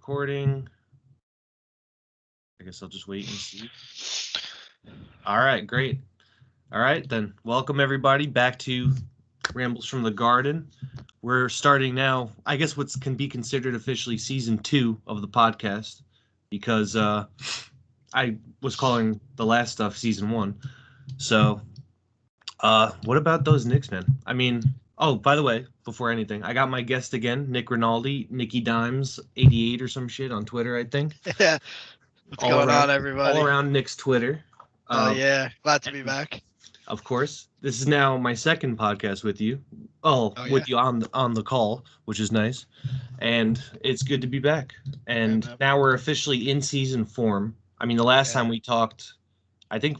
recording. I guess I'll just wait and see. All right, great. All right, then. Welcome, everybody, back to Rambles from the Garden. We're starting now, I guess, what can be considered officially season 2 of the podcast, because I was calling the last stuff season 1. So, what about those Knicks, man? I mean, oh, by the way, before anything, I got my guest again, Nick Rinaldi, Nicky Dimes 88 or some shit on Twitter, I think. Yeah. What's going on, everybody? All around Nick's Twitter. Oh, yeah. Glad to be back. Of course. This is now my second podcast with you. With you on the call, which is nice. And it's good to be back. And now we're officially in season form. I mean, the last time we talked, I think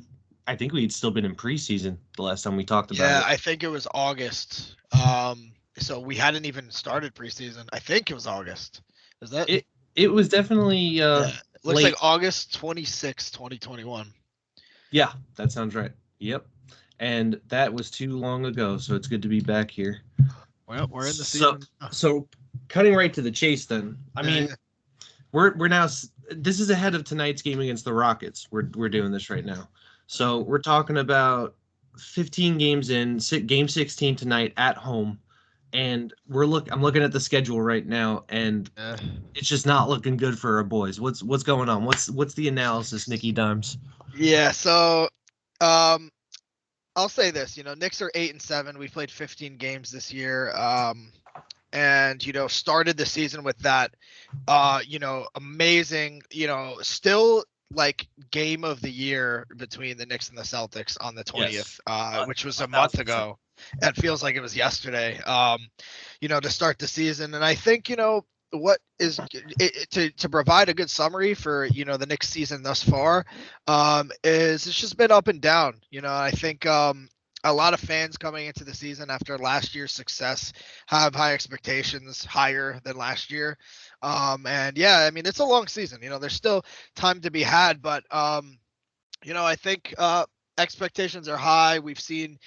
we'd still been in preseason the last time we talked about it. Yeah, I think it was August. So we hadn't even started preseason. I think it was August. Is that it? It was definitely looks late. like August 26, 2021. Yeah, that sounds right. Yep. And that was too long ago, so it's good to be back here. Well, we're in the season. So cutting right to the chase then. I mean, we're now, this is ahead of tonight's game against the Rockets. We're doing this right now. So we're talking about 15 games in, game 16 tonight at home. And I'm looking at the schedule right now, and it's just not looking good for our boys. What's going on? What's the analysis, Nicky Dimes? Yeah, so I'll say this, Knicks are 8-7. We've played 15 games this year. And, started the season with that, amazing, still like game of the year between the Knicks and the Celtics on the 20th, which was a month ago. It feels like it was yesterday, to start the season. And I think, what is to provide a good summary for, the Knicks season thus far, is it's just been up and down. I think a lot of fans coming into the season after last year's success have high expectations, higher than last year. And yeah, I mean, it's a long season, there's still time to be had, but I think expectations are high. We've seen,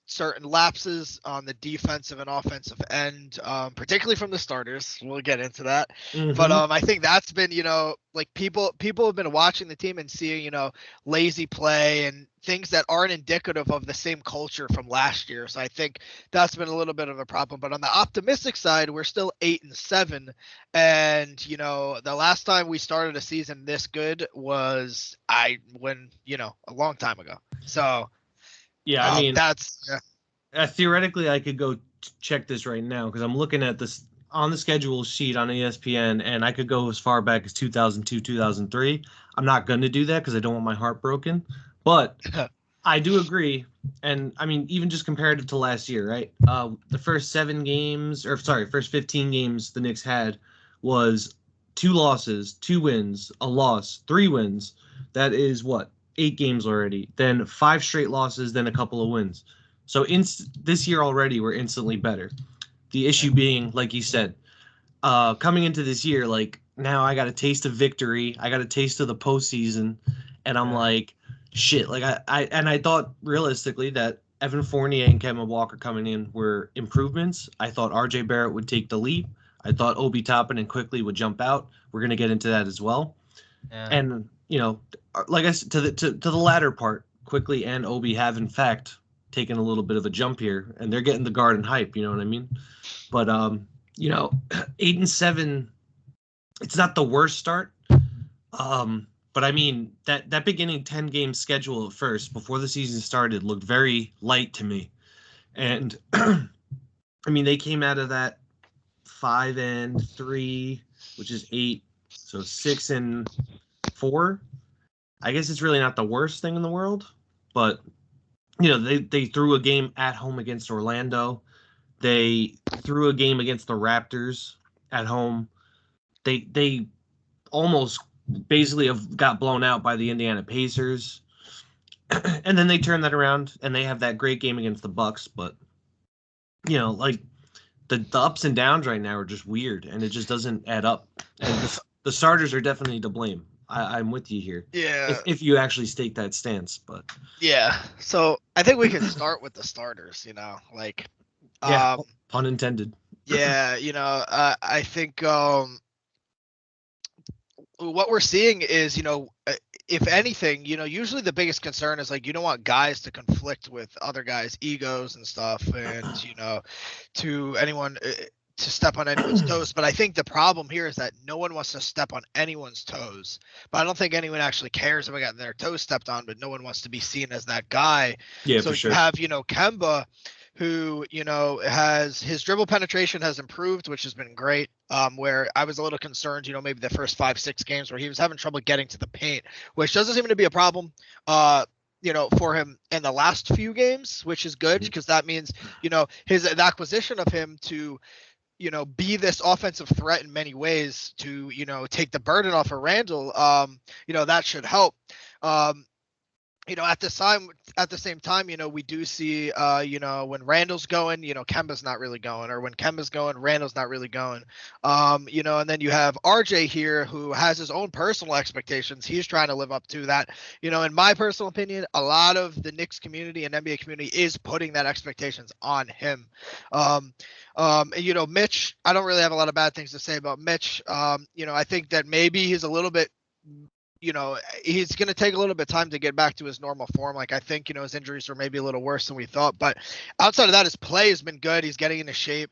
certain lapses on the defensive and offensive end, particularly from the starters. We'll get into that. Mm-hmm. But I think that's been, like people have been watching the team and seeing, lazy play and things that aren't indicative of the same culture from last year. So I think that's been a little bit of a problem. But on the optimistic side, we're still 8-7. And, the last time we started a season this good was a long time ago. So yeah, I mean, that's theoretically I could go check this right now because I'm looking at this on the schedule sheet on ESPN, and I could go as far back as 2002, 2003. I'm not going to do that because I don't want my heart broken, but I do agree. And I mean, even just comparative to last year, right? The first 15 games the Knicks had was 2 losses, 2 wins, a loss, 3 wins. That is what? 8 games already, then 5 straight losses, then a couple of wins. So this year already, we're instantly better. The issue being, like you said, coming into this year, like now I got a taste of victory. I got a taste of the postseason, and I'm like, shit. Like I thought realistically that Evan Fournier and Kevin Walker coming in were improvements. I thought RJ Barrett would take the leap. I thought Obi Toppin and Quickly would jump out. We're gonna get into that as well. Yeah. And like I said, to the latter part, Quickly and Obi have in fact taken a little bit of a jump here, and they're getting the Garden hype. You know what I mean? But 8-7, it's not the worst start. But I mean that beginning 10-game schedule at first before the season started looked very light to me, and I mean they came out of that 5-3, which is 8, so 6-4. I guess it's really not the worst thing in the world, but they threw a game at home against Orlando. They threw a game against the Raptors at home. They almost basically have got blown out by the Indiana Pacers. And then they turn that around and they have that great game against the Bucks, but like the ups and downs right now are just weird and it just doesn't add up. And the starters are definitely to blame. I'm with you here. Yeah. If you actually stake that stance, but yeah. So I think we can start with the starters. Pun intended. Yeah. I think what we're seeing is, if anything, usually the biggest concern is like you don't want guys to conflict with other guys' egos and stuff, and to anyone to step on anyone's toes. But I think the problem here is that no one wants to step on anyone's toes. But I don't think anyone actually cares about getting their toes stepped on. But no one wants to be seen as that guy. Yeah, so for sure. You have Kemba, who has his dribble penetration has improved, which has been great. Where I was a little concerned, maybe the first 5-6 games where he was having trouble getting to the paint, which doesn't seem to be a problem. For him in the last few games, which is good because that means, his acquisition of him to, be this offensive threat in many ways to, take the burden off of Randall, that should help. At the same time, we do see, when Randall's going, Kemba's not really going, or when Kemba's going, Randall's not really going. And then you have RJ here who has his own personal expectations. He's trying to live up to that. In my personal opinion, a lot of the Knicks community and NBA community is putting that expectations on him. Mitch, I don't really have a lot of bad things to say about Mitch. I think that maybe he's a little bit, he's going to take a little bit of time to get back to his normal form. Like, I think, his injuries were maybe a little worse than we thought, but outside of that, his play has been good. He's getting into shape.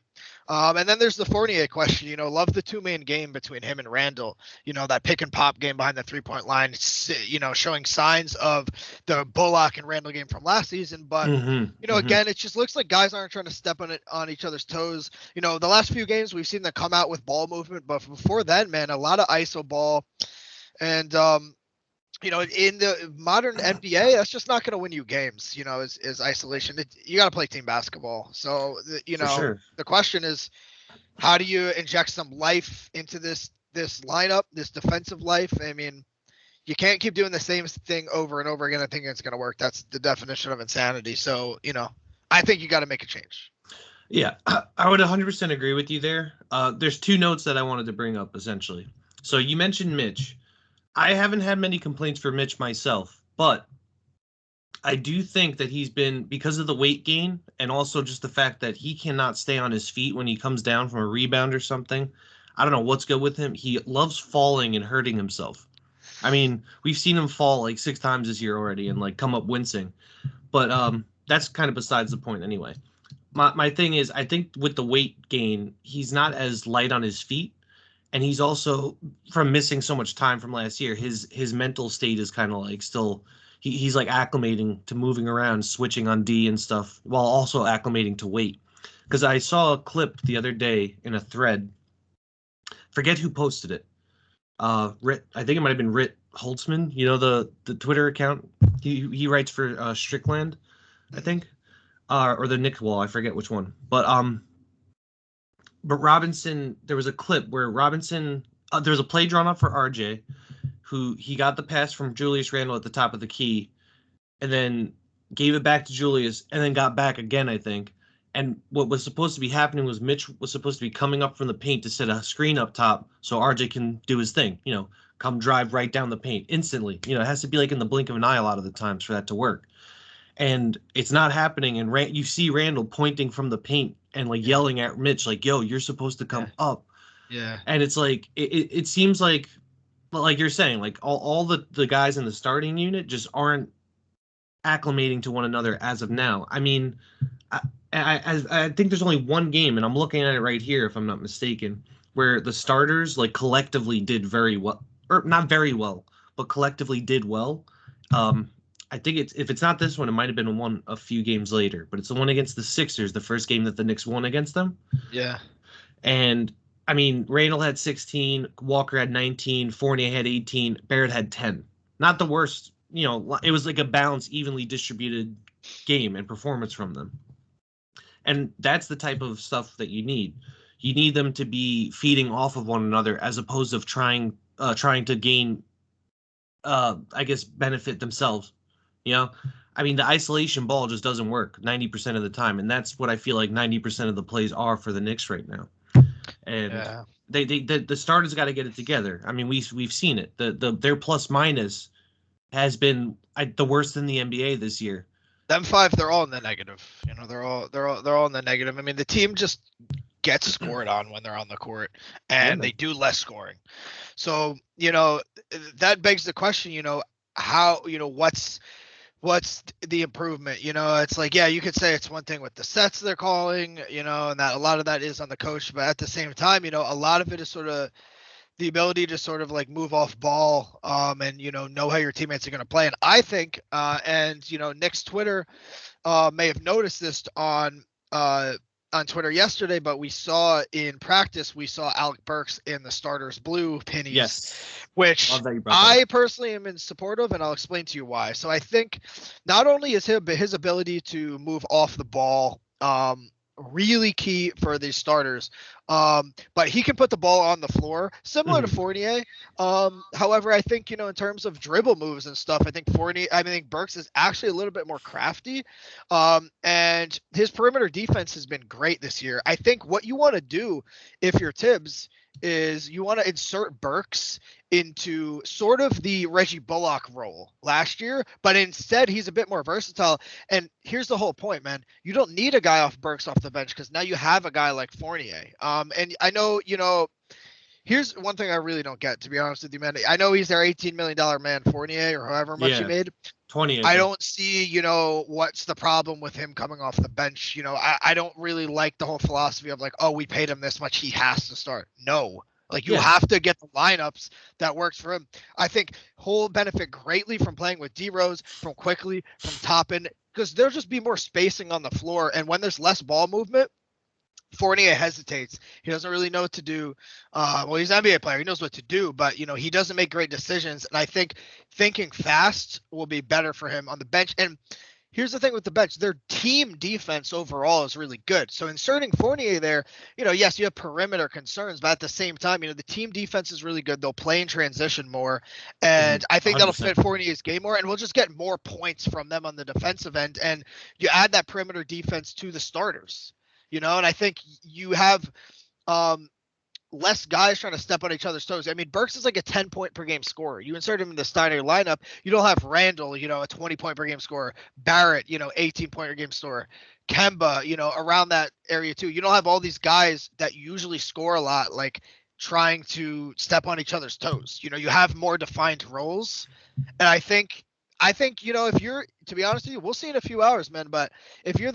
And then there's the Fournier question, love the two-man game between him and Randall, that pick and pop game behind the 3-point line, showing signs of the Bullock and Randall game from last season. But, again, it just looks like guys aren't trying to step on each other's toes. The last few games we've seen them come out with ball movement, but before then, man, a lot of ISO ball. And, in the modern NBA, that's just not going to win you games, is isolation. You got to play team basketball. So, sure. The question is, how do you inject some life into this lineup, this defensive life? I mean, you can't keep doing the same thing over and over again. I think it's going to work. That's the definition of insanity. So, I think you got to make a change. Yeah, I would 100% agree with you there. There's two notes that I wanted to bring up, essentially. So you mentioned Mitch. I haven't had many complaints for Mitch myself, but I do think that he's been, because of the weight gain and also just the fact that he cannot stay on his feet when he comes down from a rebound or something. I don't know what's good with him. He loves falling and hurting himself. I mean, we've seen him fall like 6 times this year already and like come up wincing. But that's kind of besides the point anyway. My thing is, I think with the weight gain, he's not as light on his feet. And he's also, from missing so much time from last year, his mental state is kind of like still, he's like acclimating to moving around, switching on D and stuff, while also acclimating to weight. Because I saw a clip the other day in a thread, forget who posted it. I think it might have been Rit Holtzman, the Twitter account. He writes for Strickland, I think, or the Nick Wall, I forget which one. But Robinson, there was a clip where Robinson, there was a play drawn up for RJ, who he got the pass from Julius Randle at the top of the key, and then gave it back to Julius, and then got back again, I think. And what was supposed to be happening was Mitch was supposed to be coming up from the paint to set a screen up top so RJ can do his thing, come drive right down the paint instantly. It has to be like in the blink of an eye a lot of the times for that to work. And it's not happening. And you see Randall pointing from the paint and like yelling at Mitch, like, yo, you're supposed to come up. Yeah. And it's like, it seems like you're saying, like all the guys in the starting unit just aren't acclimating to one another as of now. I mean, I think there's only one game, and I'm looking at it right here, if I'm not mistaken, where the starters like collectively did very well, or not very well, but collectively did well. I think if it's not this one, it might have been one a few games later, but it's the one against the Sixers, the first game that the Knicks won against them. Yeah. And I mean, Randall had 16, Walker had 19, Fournier had 18, Barrett had 10. Not the worst, it was like a balanced, evenly distributed game and performance from them. And that's the type of stuff that you need. You need them to be feeding off of one another as opposed to trying to gain, I guess, benefit themselves. I mean, the isolation ball just doesn't work 90% of the time, and that's what I feel like 90% of the plays are for the Knicks right now. And the starters got to get it together. I mean, we've seen it. Their plus minus has been the worst in the NBA this year. Them 5, they're all in the negative. They're all in the negative. I mean, the team just get scored on when they're on the court, and they do less scoring. So, you know, that begs the question, you know, how, you know, what's the improvement? You know, it's like, yeah, you could say it's one thing with the sets they're calling, you know, and that a lot of that is on the coach, but at the same time, you know, a lot of it is sort of the ability to sort of like move off ball, and, you know how your teammates are going to play. And I think, and, you know, Nick's Twitter may have noticed this on Twitter yesterday, but we saw in practice, we saw Alec Burks in the starters blue pennies, yes, which I personally am in support of, and I'll explain to you why. So I think not only is his ability to move off the ball really key for these starters, but he can put the ball on the floor, similar to Fournier. However, I think, you know, in terms of dribble moves and stuff, I think Burks is actually a little bit more crafty, and his perimeter defense has been great this year. I think what you want to do if you're Thibs is you want to insert Burks into sort of the Reggie Bullock role last year, but instead he's a bit more versatile. And here's the whole point, man. You don't need a guy off Burks off the bench because now you have a guy like Fournier. And I know, you know, here's one thing I really don't get, to be honest with you, man. I know he's their $18 million man, Fournier, or however much he made. 20. I don't see, you know, what's the problem with him coming off the bench. You know, I don't really like the whole philosophy of like, oh, we paid him this much, he has to start. No. Like, you have to get the lineups that works for him. I think he'll benefit greatly from playing with D-Rose, from Quickly, from Toppin, because there'll just be more spacing on the floor. And when there's less ball movement, Fournier hesitates. He doesn't really know what to do. Well, he's an NBA player. He knows what to do, but, you know, he doesn't make great decisions. And I think thinking fast will be better for him on the bench. And here's the thing with the bench. Their team defense overall is really good. So inserting Fournier there, you know, yes, you have perimeter concerns, but at the same time, you know, the team defense is really good. They'll play in transition more. And I think that'll fit Fournier's game more. And we'll just get more points from them on the defensive end. And you add that perimeter defense to the starters. You know, and I think you have less guys trying to step on each other's toes. I mean, Burks is like a 10-point per game scorer. You insert him in the Steiner lineup, you don't have Randall, you know, a 20-point per game scorer. Barrett, you know, 18-point per game scorer. Kemba, you know, around that area too. You don't have all these guys that usually score a lot, like trying to step on each other's toes. You know, you have more defined roles. And I think, you know, if you're, to be honest with you, we'll see in a few hours, man. But if you're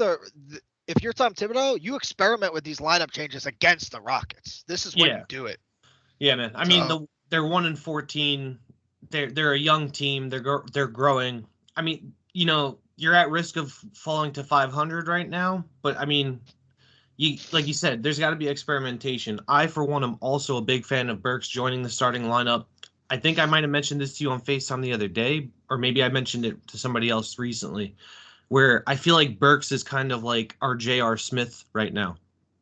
if you're Tom Thibodeau, you experiment with these lineup changes against the Rockets. This is when you do it. Yeah, man. I mean, they're 1-14. They're a young team. They're growing. I mean, you know, you're at risk of falling to 500 right now. But I mean, like you said, there's got to be experimentation. I, for one, am also a big fan of Burks joining the starting lineup. I think I might have mentioned this to you on FaceTime the other day, or maybe I mentioned it to somebody else recently, where I feel like Burks is kind of like our J.R. Smith right now,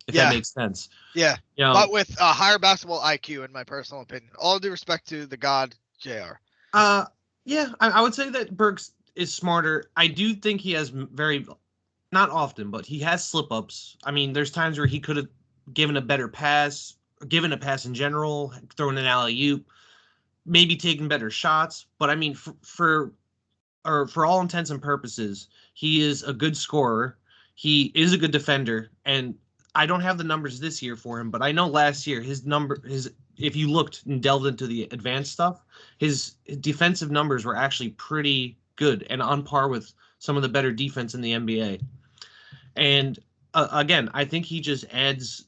if that makes sense. Yeah, you know, but with a higher basketball IQ, in my personal opinion. All due respect to the god J.R. Yeah, I would say that Burks is smarter. I do think he has not often, but he has slip-ups. I mean, there's times where he could have given a better pass, given a pass in general, thrown an alley-oop, maybe taken better shots. But I mean, for all intents and purposes, he is a good scorer. He is a good defender, and I don't have the numbers this year for him, but I know last year if you looked and delved into the advanced stuff, his defensive numbers were actually pretty good and on par with some of the better defense in the NBA. And again, I think he just adds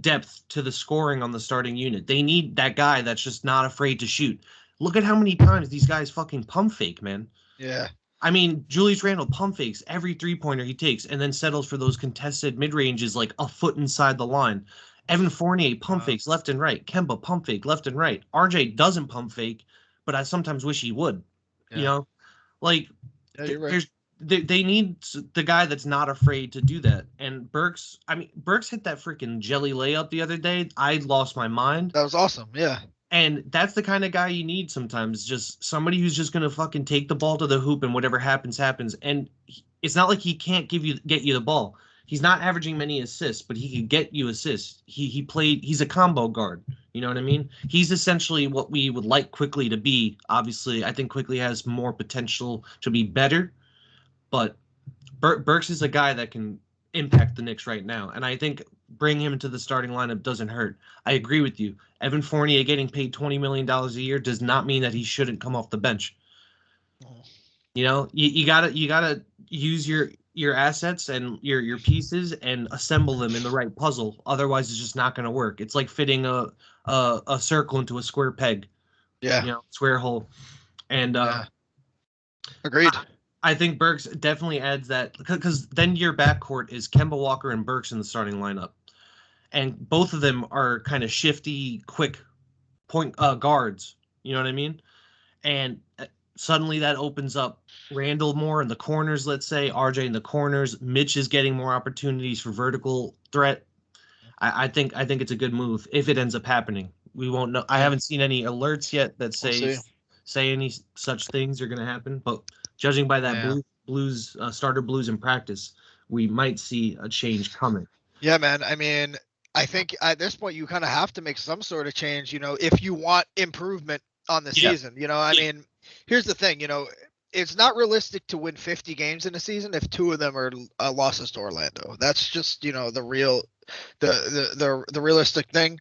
depth to the scoring on the starting unit. They need that guy that's just not afraid to shoot. Look at how many times these guys fucking pump fake, man. Yeah. I mean, Julius Randle pump fakes every three-pointer he takes and then settles for those contested mid-ranges like a foot inside the line. Evan Fournier pump fakes left and right. Kemba pump fake left and right. RJ doesn't pump fake, but I sometimes wish he would. Yeah. You know? Like, you're right. They need the guy that's not afraid to do that. And Burks hit that freaking jelly layup the other day. I lost my mind. That was awesome, yeah. And that's the kind of guy you need sometimes. Just somebody who's just going to fucking take the ball to the hoop and whatever happens, happens. And it's not like he can't get you the ball. He's not averaging many assists, but he can get you assists. He's a combo guard. You know what I mean? He's essentially what we would like Quickly to be. Obviously, I think Quickly has more potential to be better. But Burks is a guy that can impact the Knicks right now. And I think bring him into the starting lineup doesn't hurt. I agree with you. Evan Fournier getting paid $20 million a year does not mean that he shouldn't come off the bench. You know, you gotta use your assets and your pieces and assemble them in the right puzzle. Otherwise, it's just not going to work. It's like fitting a circle into a square peg. Yeah. You know, square hole. And agreed. I think Burks definitely adds that, because then your backcourt is Kemba Walker and Burks in the starting lineup, and both of them are kind of shifty, quick point guards. You know what I mean? And suddenly that opens up Randall more in the corners, let's say, RJ in the corners. Mitch is getting more opportunities for vertical threat. I think it's a good move if it ends up happening. We won't know. I haven't seen any alerts yet that say any such things are going to happen, but judging by that Blues starter Blues in practice, we might see a change coming. Yeah, man. I mean, I think at this point you kind of have to make some sort of change, you know, if you want improvement on the season. You know, I mean, here's the thing, you know, it's not realistic to win 50 games in a season if 2 of them are losses to Orlando. That's just, you know, the realistic thing.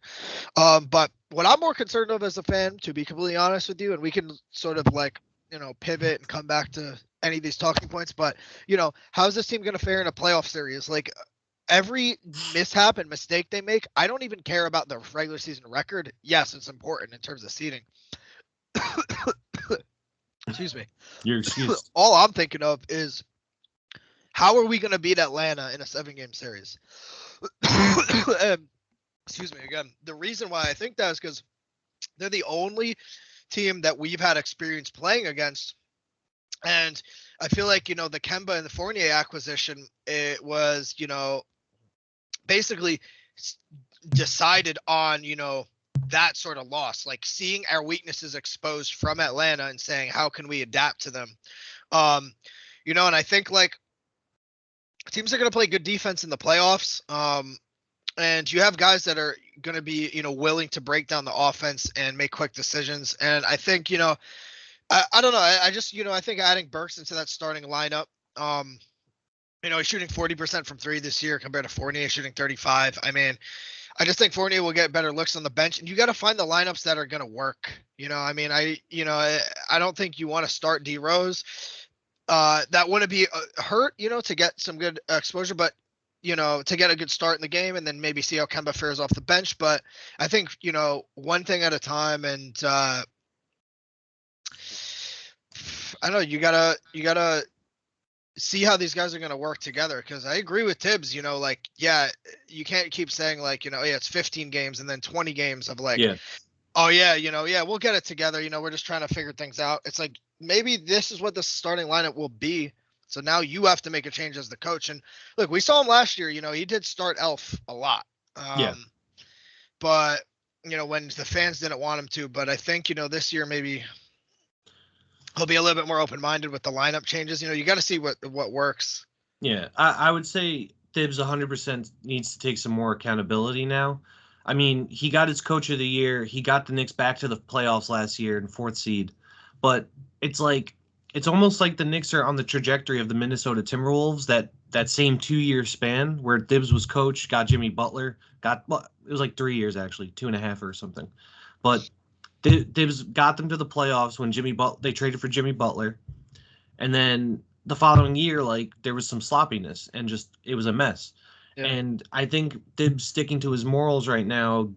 But what I'm more concerned of as a fan, to be completely honest with you, and we can sort of like, you know, pivot and come back to any of these talking points, but, you know, how's this team going to fare in a playoff series? Like, every mishap and mistake they make, I don't even care about the regular season record. Yes, it's important in terms of seeding. Excuse me. You're excused. All I'm thinking of is, how are we going to beat Atlanta in a 7-game series? Excuse me again. The reason why I think that is because they're the only team that we've had experience playing against. And I feel like, you know, the Kemba and the Fournier acquisition, it was, you know, basically decided on, you know, that sort of loss, like seeing our weaknesses exposed from Atlanta and saying, how can we adapt to them? You know, and I think like teams are going to play good defense in the playoffs. And you have guys that are going to be, you know, willing to break down the offense and make quick decisions. And I think, you know, I don't know. I just, you know, I think adding Burks into that starting lineup, you know, he's shooting 40% from 3 this year compared to Fournier shooting 35. I mean, I just think Fournier will get better looks on the bench, and you got to find the lineups that are going to work. You know, I mean, I don't think you want to start D Rose. That wouldn't be hurt, you know, to get some good exposure, but, you know, to get a good start in the game and then maybe see how Kemba fares off the bench. But I think, you know, one thing at a time, and I don't know, you gotta see how these guys are going to work together. Cause I agree with Thibs, you know, like, yeah, you can't keep saying like, you know, yeah, it's 15 games and then 20 games of like, oh yeah, you know, yeah, we'll get it together. You know, we're just trying to figure things out. It's like, maybe this is what the starting lineup will be. So now you have to make a change as the coach. And look, we saw him last year, you know, he did start Elf a lot. But, you know, when the fans didn't want him to, but I think, you know, this year maybe he'll be a little bit more open-minded with the lineup changes. You know, you got to see what works. Yeah, I would say Thibs 100% needs to take some more accountability now. I mean, he got his coach of the year. He got the Knicks back to the playoffs last year in 4th seed. But it's like, it's almost like the Knicks are on the trajectory of the Minnesota Timberwolves, that same 2-year span where Thibs was coach, got Jimmy Butler, it was like 3 years actually, 2.5 or something. But Thibs got them to the playoffs when they traded for Jimmy Butler. And then the following year, like, there was some sloppiness and just, it was a mess. Yeah. And I think Thibs sticking to his morals right now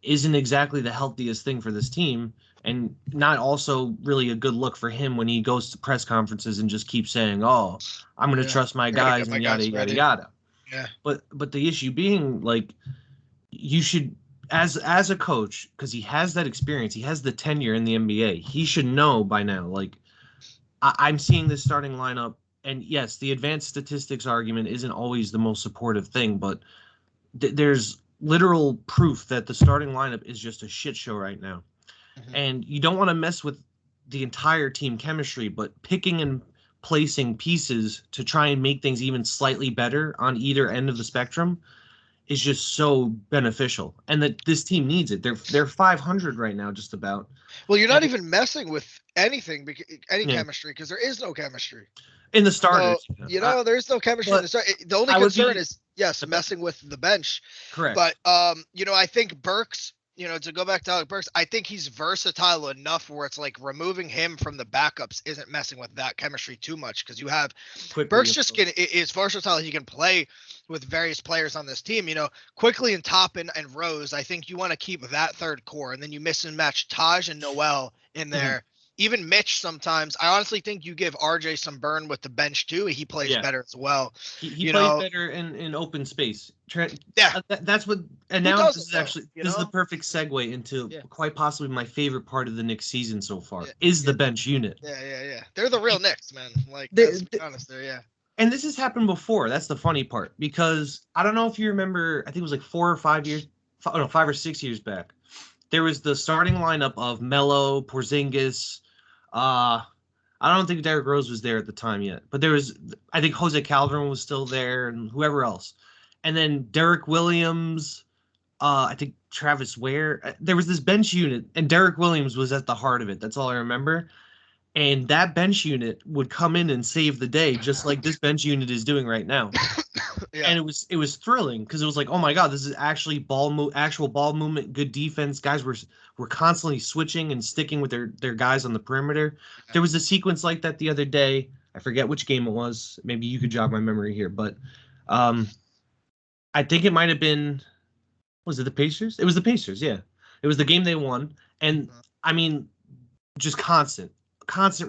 isn't exactly the healthiest thing for this team, and not also really a good look for him when he goes to press conferences and just keeps saying, oh, I'm going to trust my guys and yada, yada, yada. Yeah. But the issue being, like, you should, as a coach, because he has that experience, he has the tenure in the NBA, he should know by now, like, I'm seeing this starting lineup, and yes, the advanced statistics argument isn't always the most supportive thing, but there's literal proof that the starting lineup is just a shit show right now. Mm-hmm. And you don't want to mess with the entire team chemistry, but picking and placing pieces to try and make things even slightly better on either end of the spectrum is just so beneficial, and that this team needs it. They're 500 right now, just about. Well, you're not even messing with anything, chemistry, because there is no chemistry in the starters. So, you know, there's no chemistry in the start. The only concern is Yes, messing with the bench. Correct. But I think Burks, to go back to Alec Burks, I think he's versatile enough where it's like removing him from the backups isn't messing with that chemistry too much, because you have Burks is versatile. He can play with various players on this team. Quickly and Toppin and Rose, I think you want to keep that third core, and then you miss and match Taj and Noel in there. Mm-hmm. Even Mitch sometimes. I honestly think you give RJ some burn with the bench too. He plays better as well. He plays better in open space. That's what. And now this is the perfect segue into quite possibly my favorite part of the Knicks season so far is the bench unit. Yeah. They're the real Knicks, man. Like, let's be honest, And this has happened before. That's the funny part, because I don't know if you remember. I think it was like 5 or 6 years back. There was the starting lineup of Melo, Porzingis. I don't think Derrick Rose was there at the time yet, but I think Jose Calderon was still there and whoever else. And then Derek Williams, I think Travis Ware. There was this bench unit, and Derek Williams was at the heart of it. That's all I remember. And that bench unit would come in and save the day, just like this bench unit is doing right now. And it was thrilling, because it was like, oh my God, this is actually actual ball movement, good defense. Guys were constantly switching and sticking with their guys on the perimeter. There was a sequence like that the other day. I forget which game it was. Maybe you could jog my memory here, but I think it might have been. Was it the Pacers? It was the Pacers. Yeah, it was the game they won, and I mean, just constant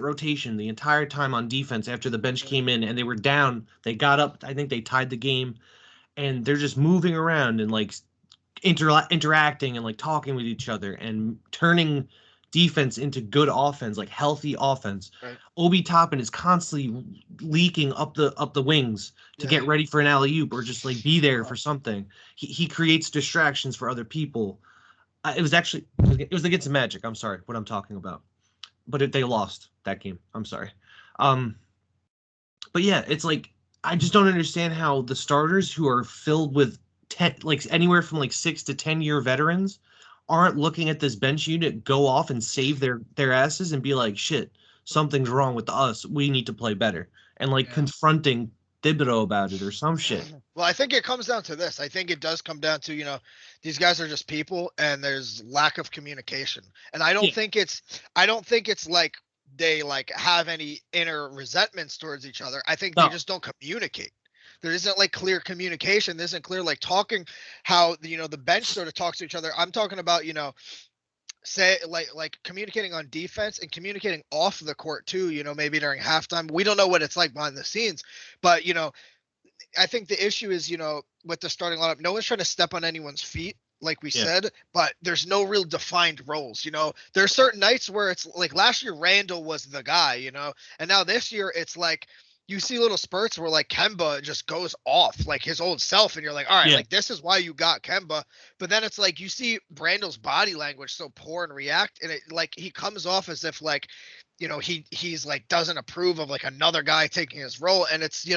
rotation the entire time on defense after the bench came in and they were down. They got up. I think they tied the game, and they're just moving around and like interacting and like talking with each other and turning defense into good offense, like healthy offense. Right. Obi Toppin is constantly leaking up the wings to get ready for an alley-oop or just like be there for something. He creates distractions for other people. It was against the Magic. I'm sorry, what I'm talking about. But they lost that game. I'm sorry. But yeah, it's like, I just don't understand how the starters who are filled with anywhere from 6 to 10 year veterans aren't looking at this bench unit go off and save their asses and be like, shit, something's wrong with us. We need to play better. And confronting Thibodeau about it or some shit. Well, I think it comes down to this. I think it does come down to, these guys are just people and there's lack of communication. And I don't think it's like they have any inner resentments towards each other. I think they just don't communicate. There isn't clear communication. There isn't clear talking how the bench sort of talks to each other. I'm talking about, say communicating on defense and communicating off the court too, maybe during halftime. We don't know what it's like behind the scenes, but I think the issue is, with the starting lineup, no one's trying to step on anyone's feet, like we said, but there's no real defined roles. There are certain nights where it's like last year Randall was the guy, and now this year it's like you see little spurts where Kemba just goes off his old self, and you're like, all right, this is why you got Kemba. But then it's like you see Randall's body language so poor and react, and it he comes off as if he's doesn't approve of another guy taking his role, and it's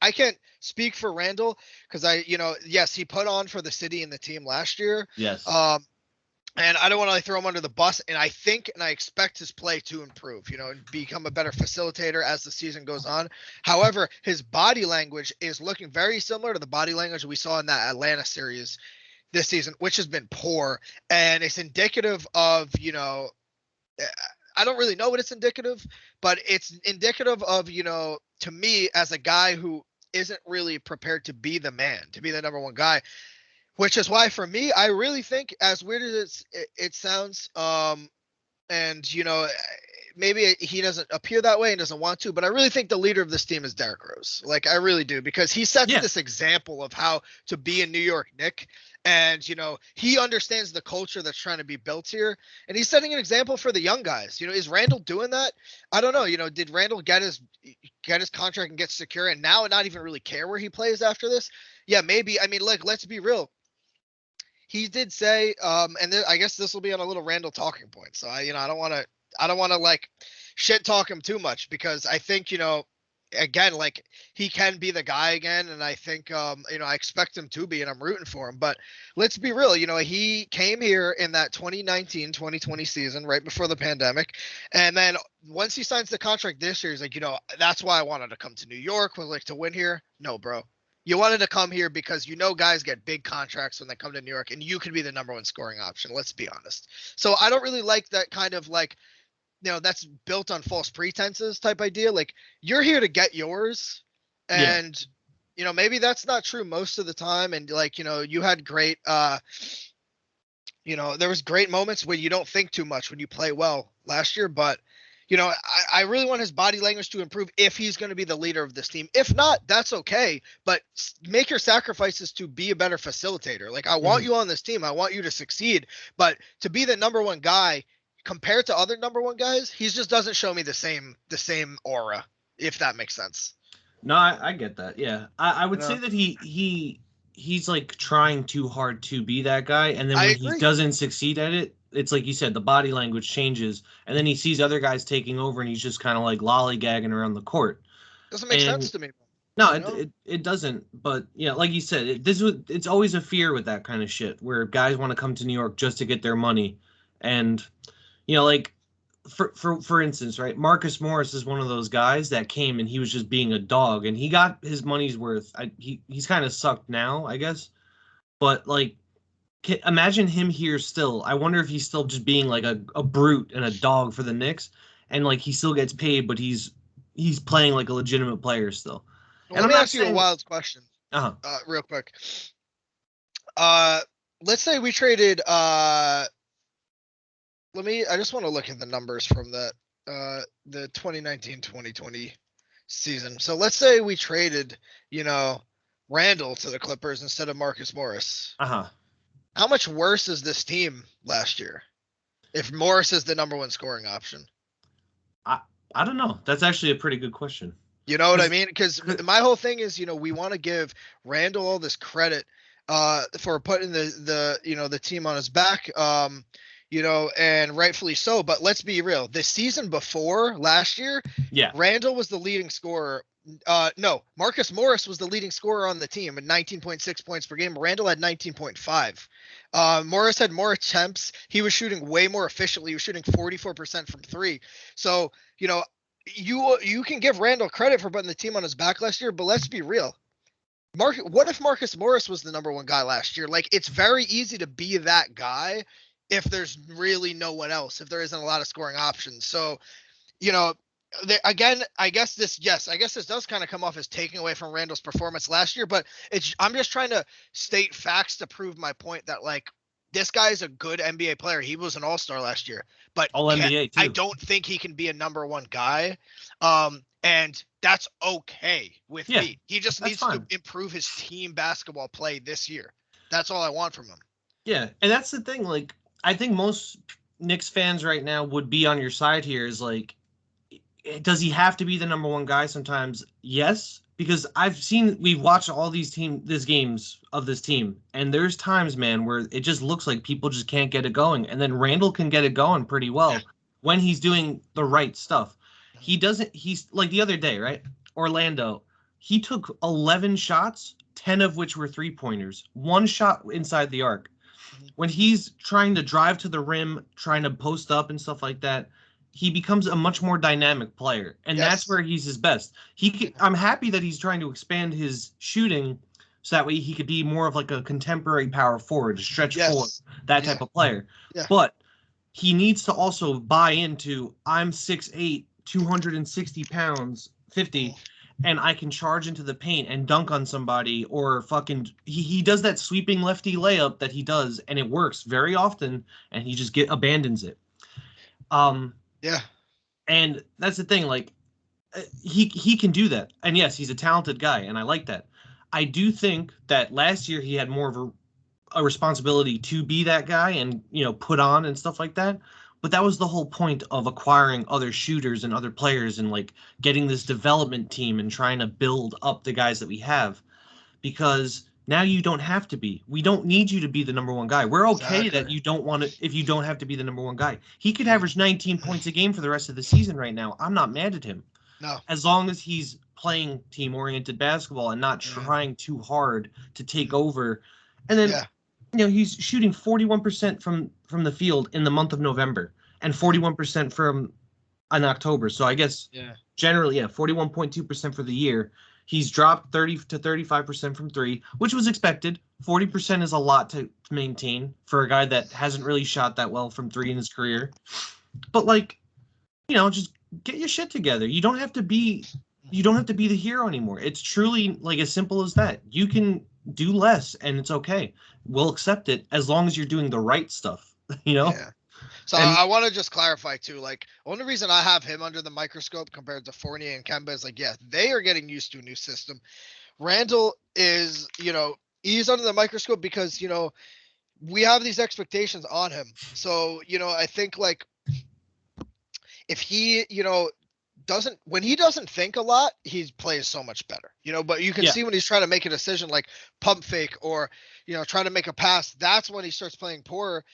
I can't speak for Randall because yes, he put on for the city and the team last year. Yes. And I don't want to throw him under the bus. And I think and I expect his play to improve, and become a better facilitator as the season goes on. However, his body language is looking very similar to the body language we saw in that Atlanta series this season, which has been poor. And it's indicative of, I don't really know what it's indicative, but it's indicative of, to me as a guy who isn't really prepared to be the man, to be the number one guy. Which is why, for me, I really think, as weird as it sounds, and maybe he doesn't appear that way and doesn't want to, but I really think the leader of this team is Derrick Rose. I really do, because he sets this example of how to be a New York Knick, and he understands the culture that's trying to be built here, and he's setting an example for the young guys. Is Randall doing that? I don't know. Did Randall get his contract and get secure, and now not even really care where he plays after this? Yeah, maybe. I mean, let's be real. He did say, and I guess this will be on a little Randall talking point. So I don't want to shit talk him too much, because I think, again, he can be the guy again. And I think, I expect him to be, and I'm rooting for him, but let's be real. He came here in that 2019-2020 season, right before the pandemic. And then once he signs the contract this year, he's like, that's why I wanted to come to New York, was to win here. No, bro. You wanted to come here because guys get big contracts when they come to New York, and you could be the number one scoring option. Let's be honest. So I don't really like that kind of like, that's built on false pretenses type idea. Like, you're here to get yours, and maybe that's not true most of the time. And like, you had great, there was great moments when you don't think too much when you play well last year, but. I really want his body language to improve if he's going to be the leader of this team. If not, that's okay. But make your sacrifices to be a better facilitator. Like, I want you on this team. I want you to succeed. But to be the number one guy compared to other number one guys, he just doesn't show me the same aura, if that makes sense. No, I get that. Yeah, I would say that he's like trying too hard to be that guy, and then when he doesn't succeed at it, it's like you said, the body language changes, and then he sees other guys taking over, and he's just kind of like lollygagging around the court. Doesn't make sense to me. No, it doesn't. But like you said, it's always a fear with that kind of shit, where guys want to come to New York just to get their money, and like for instance, right? Marcus Morris is one of those guys that came and he was just being a dog, and he got his money's worth. He's kind of sucked now, I guess, but like. Imagine him here still. I wonder if he's still just being like a brute and a dog for the Knicks, and like he still gets paid, but he's playing like a legitimate player still. Well, let me ask you a wild question. Real quick. Let's say we traded. I just want to look at the numbers from the 2019-2020 season. So let's say we traded, Randall to the Clippers instead of Marcus Morris. How much worse is this team last year if Morris is the number one scoring option? I don't know. That's actually a pretty good question. You know what I mean? Because my whole thing is, we want to give Randall all this credit for putting the team on his back, and rightfully so. But let's be real. The season before last year, Randall was the leading scorer. No, Marcus Morris was the leading scorer on the team at 19.6 points per game. Randall had 19.5. Morris had more attempts. He was shooting way more efficiently. He was shooting 44% from three. So, you can give Randall credit for putting the team on his back last year, but let's be real. What if Marcus Morris was the number one guy last year? Like, it's very easy to be that guy if there's really no one else, if there isn't a lot of scoring options. So, again, I guess this does kind of come off as taking away from Randall's performance last year, but I'm just trying to state facts to prove my point that, like, this guy is a good NBA player. He was an all-star last year, but All-NBA too. I don't think he can be a number one guy. And that's okay with me. He just needs to improve his team basketball play this year. That's all I want from him. Yeah, and that's the thing. Like, I think most Knicks fans right now would be on your side here is like, does he have to be the number one guy sometimes? Yes, because we've watched all these games of this team, and there's times, man, where it just looks like people just can't get it going, and then Randall can get it going pretty well when he's doing the right stuff. He's like the other day, right? Orlando, he took 11 shots, 10 of which were 3-pointers, 1 shot inside the arc. When he's trying to drive to the rim, trying to post up and stuff like that, he becomes a much more dynamic player, and that's where he's his best. I'm happy that he's trying to expand his shooting so that way he could be more of like a contemporary power forward, a stretch forward, that type of player. Yeah. But he needs to also buy into, I'm 6'8", 260 pounds, 50, and I can charge into the paint and dunk on somebody, or fucking he does that sweeping lefty layup that he does, and it works very often, and he just abandons it. Yeah. And that's the thing, like, he can do that. And yes, he's a talented guy, and I like that. I do think that last year he had more of a responsibility to be that guy and, put on and stuff like that. But that was the whole point of acquiring other shooters and other players and, like, getting this development team and trying to build up the guys that we have. Because now you don't have to be. We don't need you to be the number one guy. We're okay that you don't want to, if you don't have to be the number one guy. He could average 19 points a game for the rest of the season right now. I'm not mad at him. No. As long as he's playing team-oriented basketball and not trying too hard to take over. And then, he's shooting 41% from the field in the month of November and 41% in October. So I guess generally, 41.2% for the year. He's dropped 30 to 35% from three, which was expected. 40% is a lot to maintain for a guy that hasn't really shot that well from three in his career. But like, just get your shit together. You don't have to be the hero anymore. It's truly like as simple as that. You can do less and it's okay. We'll accept it as long as you're doing the right stuff, Yeah. So I want to just clarify too, like only reason I have him under the microscope compared to Fournier and Kemba is like, yeah, they are getting used to a new system. Randall is, he's under the microscope because, we have these expectations on him. So, I think like if he, when he doesn't think a lot, he plays so much better, but you can see when he's trying to make a decision like pump fake or, trying to make a pass, that's when he starts playing poorer.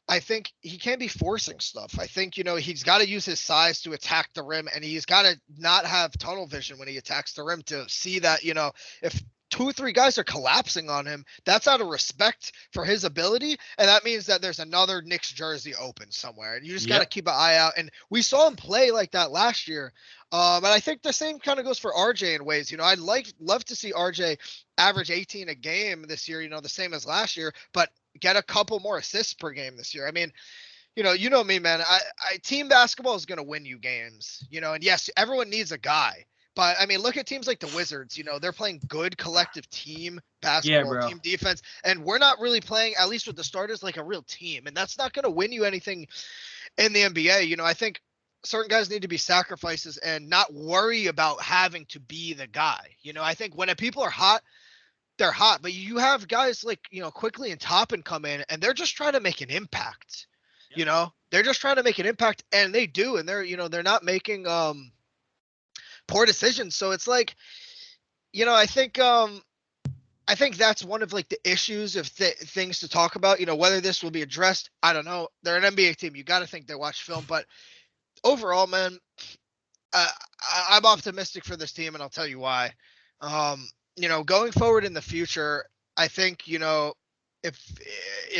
I think he can't be forcing stuff. I think, he's got to use his size to attack the rim, and he's got to not have tunnel vision when he attacks the rim to see that, if 2 or 3 guys are collapsing on him, that's out of respect for his ability. And that means that there's another Knicks jersey open somewhere, and you just got to keep an eye out. And we saw him play like that last year. And I think the same kind of goes for RJ in ways, I'd love to see RJ average 18 a game this year, the same as last year, but get a couple more assists per game this year. I mean, you know me, man, I team basketball is going to win you games, and yes, everyone needs a guy. But, I mean, look at teams like the Wizards. They're playing good collective team basketball, team defense. And we're not really playing, at least with the starters, like a real team. And that's not going to win you anything in the NBA. I think certain guys need to be sacrifices and not worry about having to be the guy. I think when people are hot, they're hot. But you have guys like, Quickly and Toppin come in, and they're just trying to make an impact. They're just trying to make an impact, and they do. And they're not making poor decisions. So it's like, I think that's one of like the issues of things to talk about, whether this will be addressed. I don't know. They're an NBA team. You got to think they watch film, but overall, man, I'm optimistic for this team, and I'll tell you why. Going forward in the future, I think, if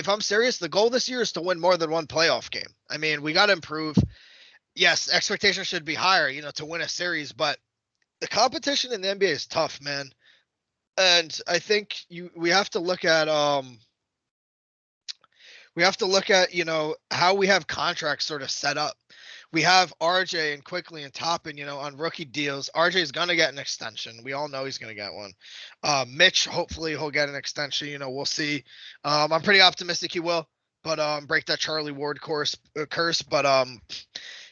I'm serious, the goal this year is to win more than one playoff game. I mean, we got to improve. Yes, expectations should be higher, to win a series, but the competition in the NBA is tough, man. And I think we have to look at how we have contracts sort of set up. We have RJ and Quickly and Toppin, on rookie deals. RJ is going to get an extension. We all know he's going to get one. Mitch, hopefully he'll get an extension. We'll see. I'm pretty optimistic he will, but break that Charlie Ward curse. But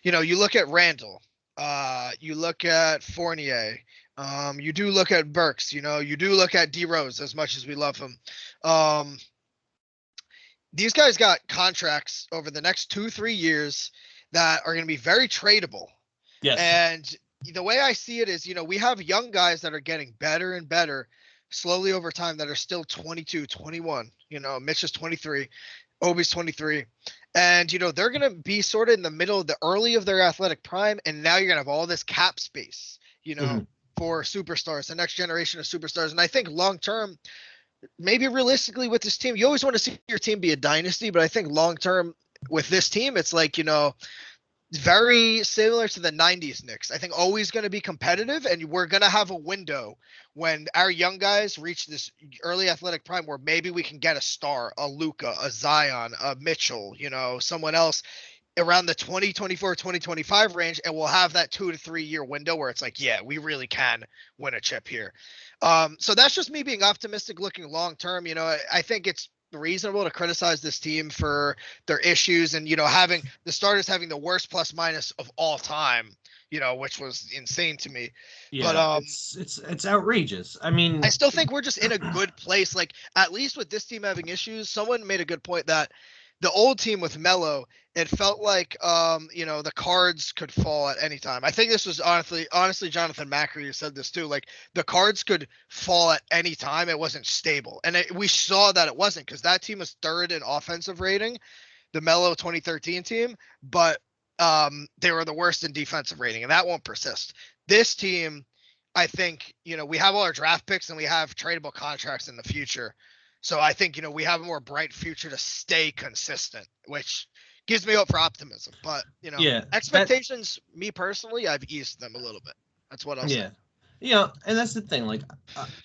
you look at Randall, you look at Fournier, you do look at Burks, you do look at D Rose as much as we love him. These guys got contracts over the next 2-3 years that are going to be very tradable. Yes. And the way I see it is, we have young guys that are getting better and better slowly over time that are still 22, 21. Mitch is 23, Obi's 23. And, they're going to be sort of in the middle, the early of their athletic prime. And now you're going to have all this cap space, for superstars, the next generation of superstars. And I think long term, maybe realistically with this team, you always want to see your team be a dynasty. But I think long term with this team, it's like, very similar to the 90s Knicks. I think always going to be competitive, and we're going to have a window when our young guys reach this early athletic prime where maybe we can get a star, a Luka, a Zion, a Mitchell, someone else around the 2024, 2025 range. And we'll have that 2 to 3 year window where it's like, yeah, we really can win a chip here. So that's just me being optimistic looking long term. I think it's reasonable to criticize this team for their issues and, having the starters having the worst plus minus of all time, which was insane to me. Yeah, but it's outrageous. I mean, I still think we're just in a good place. Like, at least with this team having issues, someone made a good point that the old team with Melo, it felt like, the cards could fall at any time. I think this was honestly, Jonathan Macri who said this too. Like, the cards could fall at any time. It wasn't stable. And we saw that it wasn't, because that team was third in offensive rating, the Melo 2013 team, but they were the worst in defensive rating, and that won't persist. This team, I think, we have all our draft picks and we have tradable contracts in the future. So I think, we have a more bright future to stay consistent, which gives me hope for optimism. But, expectations, me personally, I've eased them a little bit. That's what I'll say. And that's the thing. Like,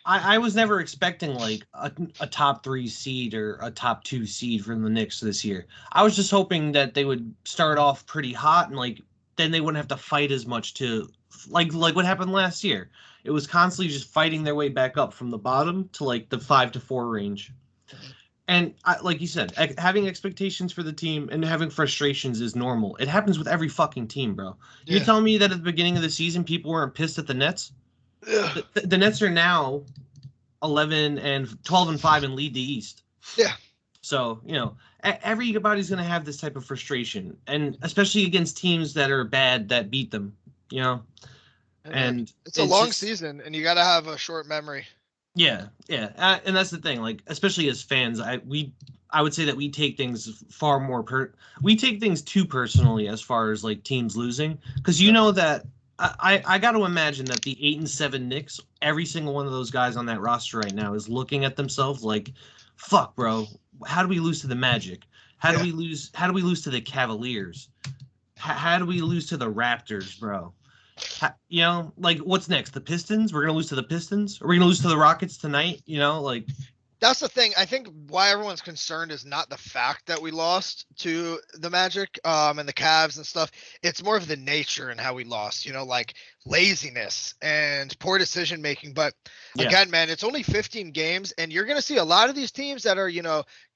I was never expecting like a top 3 seed or a top 2 seed from the Knicks this year. I was just hoping that they would start off pretty hot and like then they wouldn't have to fight as much to like what happened last year. It was constantly just fighting their way back up from the bottom to like the 5-4 range. And like you said, having expectations for the team and having frustrations is normal. It happens with every fucking team, bro. Yeah. You're telling me that at the beginning of the season, people weren't pissed at the Nets? Yeah. The Nets are now 12 and 5 and lead the East. Yeah. So, everybody's going to have this type of frustration, and especially against teams that are bad that beat them, And it's a long season, and you got to have a short memory. Yeah, and that's the thing. Like, especially as fans, I would say that we take things far more we take things too personally as far as like teams losing, because that I got to imagine that the 8-7 Knicks, every single one of those guys on that roster right now is looking at themselves like, "Fuck, bro, how do we lose to the Magic? How do we lose? How do we lose to the Cavaliers? How do we lose to the Raptors, bro?" Like, what's next? The Pistons? We're going to lose to the Pistons? Are we going to lose to the Rockets tonight? Like... That's the thing. I think why everyone's concerned is not the fact that we lost to the Magic and the Cavs and stuff. It's more of the nature and how we lost, like laziness and poor decision making. But again, man, it's only 15 games, and you're going to see a lot of these teams that are,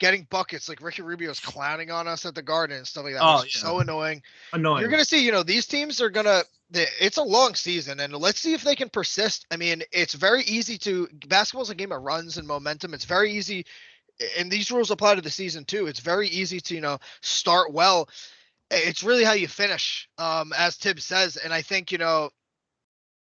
getting buckets. Like Ricky Rubio's clowning on us at the Garden and stuff like that. So annoying. You're going to see, these teams are going to. It's a long season, and let's see if they can persist. I mean, it's very easy basketball's a game of runs and momentum. It's very easy, and these rules apply to the season too. It's very easy to, start well. It's really how you finish, as Thibs says. And I think,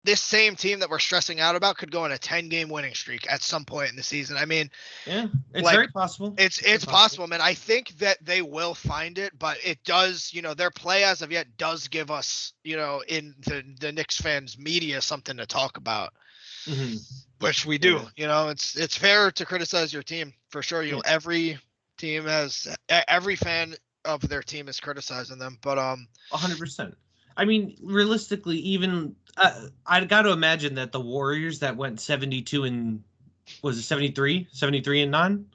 this same team that we're stressing out about could go on a 10-game winning streak at some point in the season. I mean, it's very possible. It's possible, man. I think that they will find it, but it does, their play as of yet does give us, in the Knicks fans media something to talk about, which we do. It's fair to criticize your team for sure. Every team every fan of their team is criticizing them, but 100%. I mean, realistically, even I got to imagine that the Warriors that went 72 and was it 73 and 9?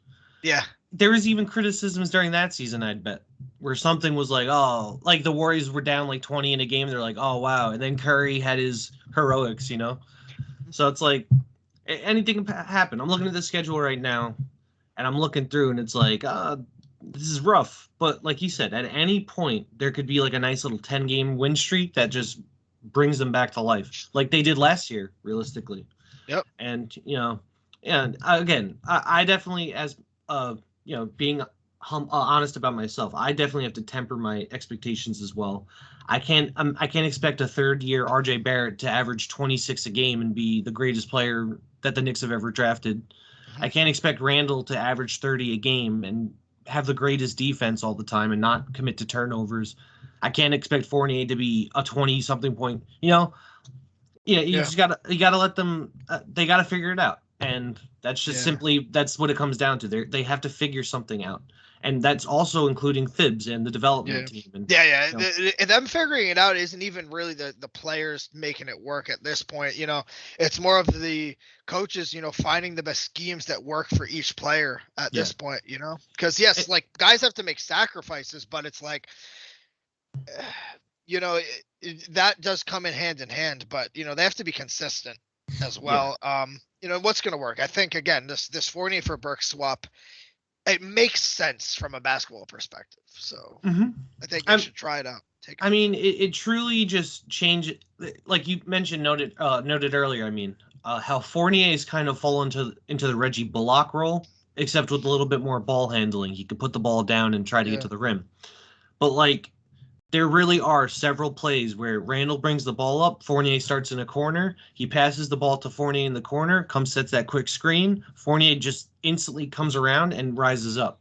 Yeah. There was even criticisms during that season, I'd bet, where something was like, oh, like the Warriors were down like 20 in a game. They're like, oh, wow. And then Curry had his heroics, So it's like anything can happen. I'm looking at the schedule right now, and I'm looking through, and it's like, this is rough. But like you said, at any point, there could be like a nice little 10-game win streak that just brings them back to life, like they did last year, realistically. Yep. And, and again, I definitely, as, being honest about myself, I definitely have to temper my expectations as well. I can't expect a third-year RJ Barrett to average 26 a game and be the greatest player that the Knicks have ever drafted. I can't expect Randall to average 30 a game and have the greatest defense all the time and not commit to turnovers. I can't expect Fournier to be a 20-something point. Just gotta let them. They gotta figure it out, and that's just simply that's what it comes down to. They have to figure something out, and that's also including Thibs and the development team. And, them figuring it out isn't even really the players making it work at this point. It's more of the coaches, finding the best schemes that work for each player at this point. Because like guys have to make sacrifices, but it's like. That does come in hand, but they have to be consistent as well. What's going to work? I think again, this Fournier for Burke swap, it makes sense from a basketball perspective. So I think you should try it out. It truly just changed, like you mentioned, noted earlier. I mean, how Fournier's kind of fallen into the Reggie Bullock role, except with a little bit more ball handling. He could put the ball down and try to get to the rim, but like. There really are several plays where Randall brings the ball up, Fournier starts in a corner, he passes the ball to Fournier in the corner, sets that quick screen, Fournier just instantly comes around and rises up.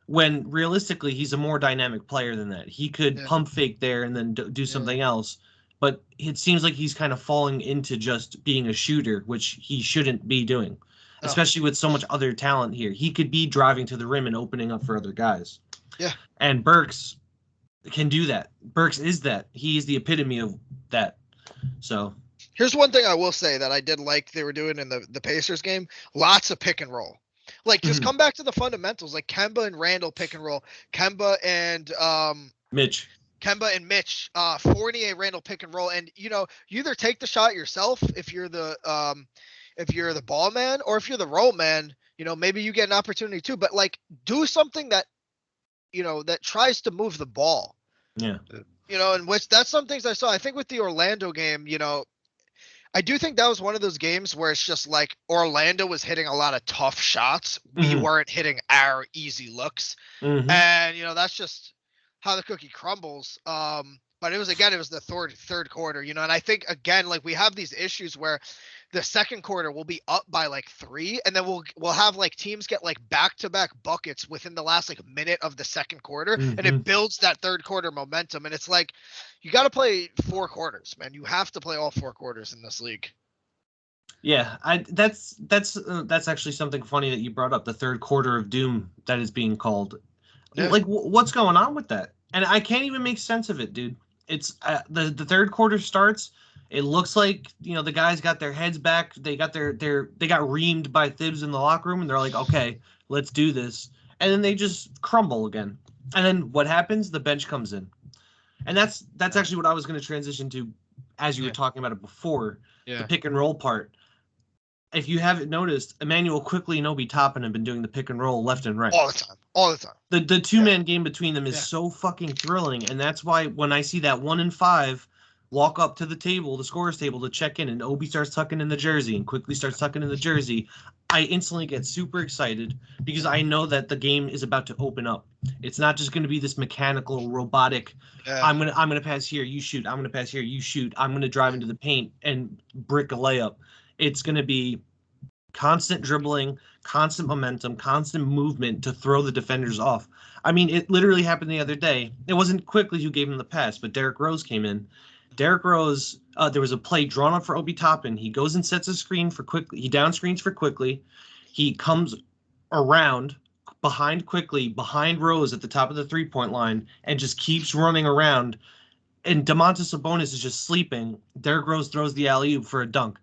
When realistically, he's a more dynamic player than that. He could pump fake there and then do something else, but it seems like he's kind of falling into just being a shooter, which he shouldn't be doing, especially with so much other talent here. He could be driving to the rim and opening up for other guys. Yeah. And Burks can do that. Burks is that. He is the epitome of that. So Here's one thing I will say that I did like they were doing in the Pacers game. Lots of pick and roll. Like, just come back to the fundamentals. Like Kemba and Randall pick and roll. Kemba and Mitch. Fournier, Randall pick and roll. And you either take the shot yourself if you're the ball man, or if you're the roll man, maybe you get an opportunity too. But like, do something that that tries to move the ball. Yeah. And which that's some things I saw. I think with the Orlando game, I do think that was one of those games where it's just like Orlando was hitting a lot of tough shots. We weren't hitting our easy looks. And, that's just how the cookie crumbles. But it was the third quarter, and I think, again, like, we have these issues where the second quarter will be up by like 3, and then we'll have like teams get like back-to-back buckets within the last like minute of the second quarter, and it builds that third quarter momentum. And it's like, you got to play 4 quarters, man. You have to play all 4 quarters in this league. Yeah, that's actually something funny that you brought up, the third quarter of doom that is being called. Yeah. Like, what's going on with that? And I can't even make sense of it, dude. It's the third quarter starts. It looks like, the guys got their heads back. They got they got reamed by Thibs in the locker room, and they're like, okay, let's do this. And then they just crumble again. And then what happens? The bench comes in. And that's actually what I was going to transition to as you were talking about it before, the pick and roll part. If you haven't noticed, Emmanuel Quickly and Obi Toppin have been doing the pick and roll left and right. All the time. The two-man game between them is so fucking thrilling, and that's why when I see that 1 and 5 walk up to the table, the scorer's table, to check in, and Obi starts tucking in the jersey and Quickly starts tucking in the jersey, I instantly get super excited because I know that the game is about to open up. It's not just going to be this mechanical, robotic, I'm gonna pass here, you shoot, I'm gonna pass here, you shoot, I'm gonna drive into the paint and brick a layup. It's going to be constant dribbling, constant momentum, constant movement to throw the defenders off. I mean, it literally happened the other day. It wasn't Quickly who gave him the pass, but Derrick Rose came in. Derrick Rose, there was a play drawn up for Obi Toppin. He goes and sets a screen for Quickly. He down screens for Quickly. He comes around behind Quickly, behind Rose at the top of the three-point line, and just keeps running around. And Domantas Sabonis is just sleeping. Derrick Rose throws the alley-oop for a dunk.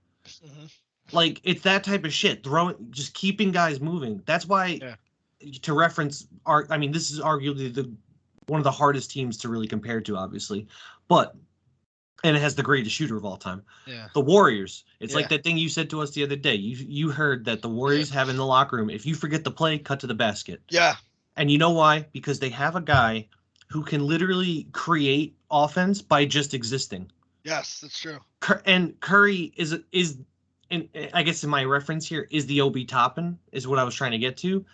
Like, it's that type of shit, just keeping guys moving. That's why, to reference, this is arguably one of the hardest teams to really compare to, obviously, and it has the greatest shooter of all time. Yeah. The Warriors. It's like that thing you said to us the other day. You heard that the Warriors have in the locker room, if you forget the play, cut to the basket. Yeah. And you know why? Because they have a guy who can literally create offense by just existing. Yes, that's true. And Curry is, and I guess in my reference here, is the Obi Toppin, is what I was trying to get to.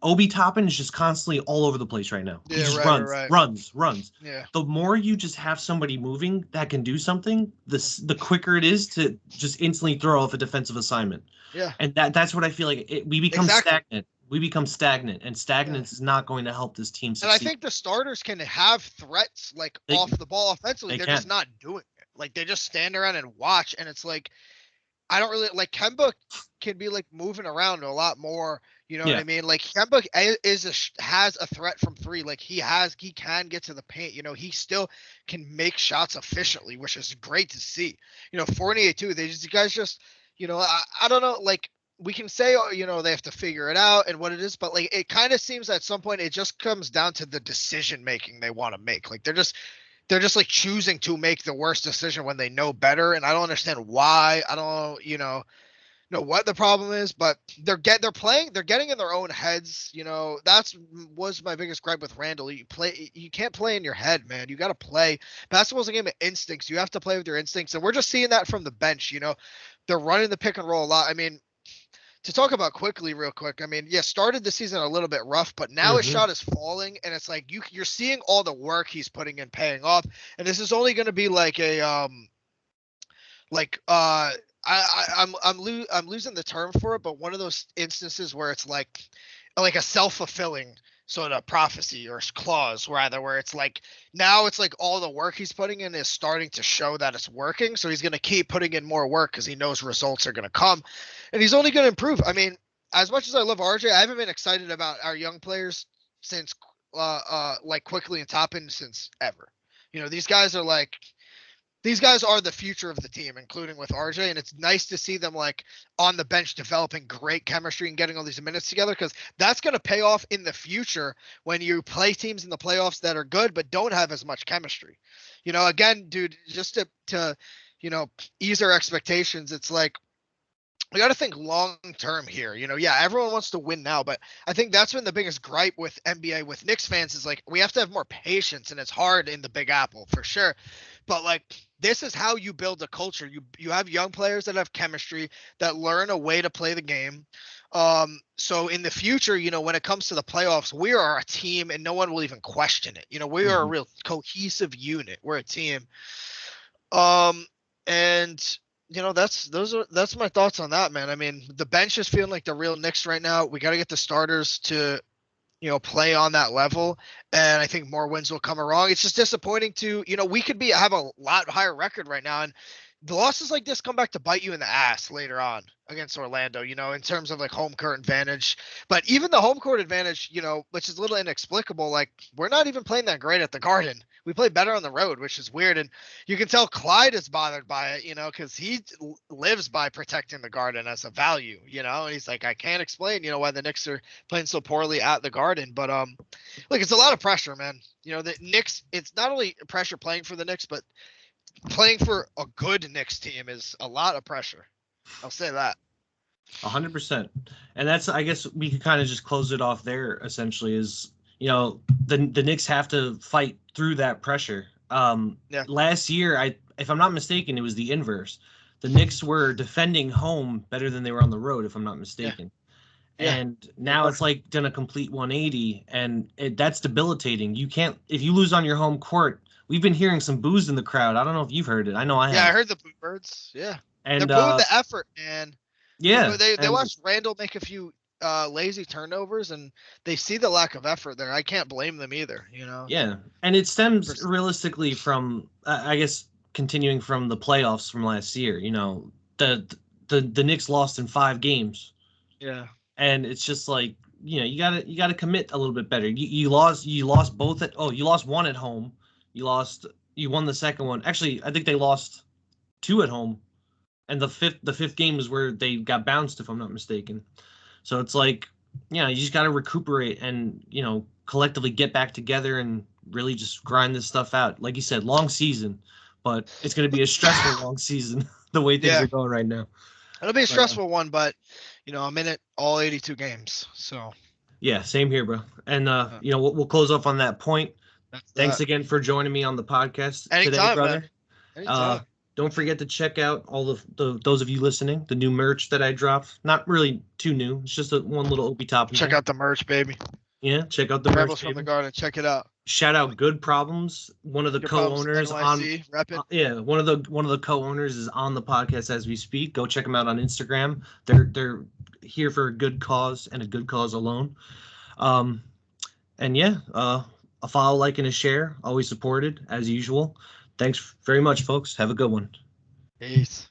Obi Toppin is just constantly all over the place right now. He just runs. Yeah. The more you just have somebody moving that can do something, the quicker it is to just instantly throw off a defensive assignment. Yeah. And that's what I feel like. We become stagnant. We become stagnant, and stagnance is not going to help this team succeed. And I think the starters can have threats off the ball offensively. They're just not doing it. Like, they just stand around and watch, and it's like, I don't really like Kemba can be like moving around a lot more. You know what I mean? Like, Kemba has a threat from 3. Like, he can get to the paint. He still can make shots efficiently, which is great to see. Fournier too. These guys just, I don't know. Like, we can say, they have to figure it out and what it is, but like, it kind of seems at some point it just comes down to the decision making they want to make. Like, they're just like choosing to make the worst decision when they know better. And I don't understand why. I don't, know what the problem is, but they're getting in their own heads. That's was my biggest gripe with Randall. You can't play in your head, man. You got to play. Basketball's a game of instincts. You have to play with your instincts. And we're just seeing that from the bench. They're running the pick and roll a lot. I mean, to talk about Quickly real quick, started the season a little bit rough, but now his shot is falling, and it's like you're seeing all the work he's putting in paying off, and this is only going to be like a I'm losing the term for it, but one of those instances where it's like a self-fulfilling sort of prophecy or clause, where it's like now it's like all the work he's putting in is starting to show that it's working. So he's going to keep putting in more work because he knows results are going to come, and he's only going to improve. I mean, as much as I love RJ, I haven't been excited about our young players since like Quickly and Toppin since ever. These guys are like, these guys are the future of the team, including with RJ, and it's nice to see them like on the bench developing great chemistry and getting all these minutes together, because that's going to pay off in the future when you play teams in the playoffs that are good but don't have as much chemistry. You know, again, dude, just to you know, ease our expectations, it's like we got to think long term here. You know, yeah, everyone wants to win now, but I think that's been the biggest gripe with NBA with Knicks fans is like we have to have more patience, and it's hard in the Big Apple for sure. But like this is how you build a culture. You have young players that have chemistry, that learn a way to play the game. So in the future, you know, when it comes to the playoffs, we are a team and no one will even question it. You know, we are a real cohesive unit. We're a team. And you know, that's my thoughts on that, man. I mean, the bench is feeling like the real Knicks right now. We got to get the starters to, you know, play on that level, and I think more wins will come along. It's just disappointing to, you know, we could have a lot higher record right now, and the losses like this come back to bite you in the ass later on against Orlando, you know, in terms of like home court advantage. But even the home court advantage, you know, which is a little inexplicable, like we're not even playing that great at the Garden. We play better on the road, which is weird. And you can tell Clyde is bothered by it, you know, because he lives by protecting the Garden as a value, you know, and he's like, I can't explain, you know, why the Knicks are playing so poorly at the Garden. But look, it's a lot of pressure, man. You know, the Knicks, it's not only pressure playing for the Knicks, but playing for a good Knicks team is a lot of pressure. I'll say that. 100%. And that's, I guess we could kind of just close it off there essentially is, you know, the Knicks have to fight through that pressure. Last year, if I'm not mistaken, it was the inverse. The Knicks were defending home better than they were on the road, if I'm not mistaken. Yeah. And now it's like done a complete 180, and that's debilitating. You can't, if you lose on your home court. We've been hearing some boos in the crowd. I don't know if you've heard it. I know I have. Yeah, I heard the boo birds. Yeah. And they're booing the effort, man. Yeah. You know, they watched Randall make a few lazy turnovers, and they see the lack of effort there. I can't blame them either, you know. Yeah. And it stems realistically from I guess continuing from the playoffs from last year, you know. The Knicks lost in 5 games. Yeah. And it's just like, you know, you gotta commit a little bit better. You lost both you lost one at home. You won the second one. Actually, I think they lost 2 at home. And the fifth game is where they got bounced, if I'm not mistaken. So it's like, yeah, you just got to recuperate and, you know, collectively get back together and really just grind this stuff out. Like you said, long season, but it's going to be a stressful long season the way things are going right now. It'll be a stressful one, but, you know, I'm in it all 82 games. So. Yeah, same here, bro. And, you know, we'll close off on that point. Thanks again for joining me on the podcast today, brother. Man. Anytime. Don't forget to check out all of those of you listening, the new merch that I dropped. Not really too new. It's just one little Opie top. Check out the merch, baby. Yeah, check out the Rebels merch. From the Garden. Check it out. Shout out Good Problems, one of the co-owners NYC, one of the co-owners is on the podcast as we speak. Go check them out on Instagram. They're here for a good cause and a good cause alone. And yeah, a follow, like, and a share, always supported as usual. Thanks very much, folks. Have a good one. Peace.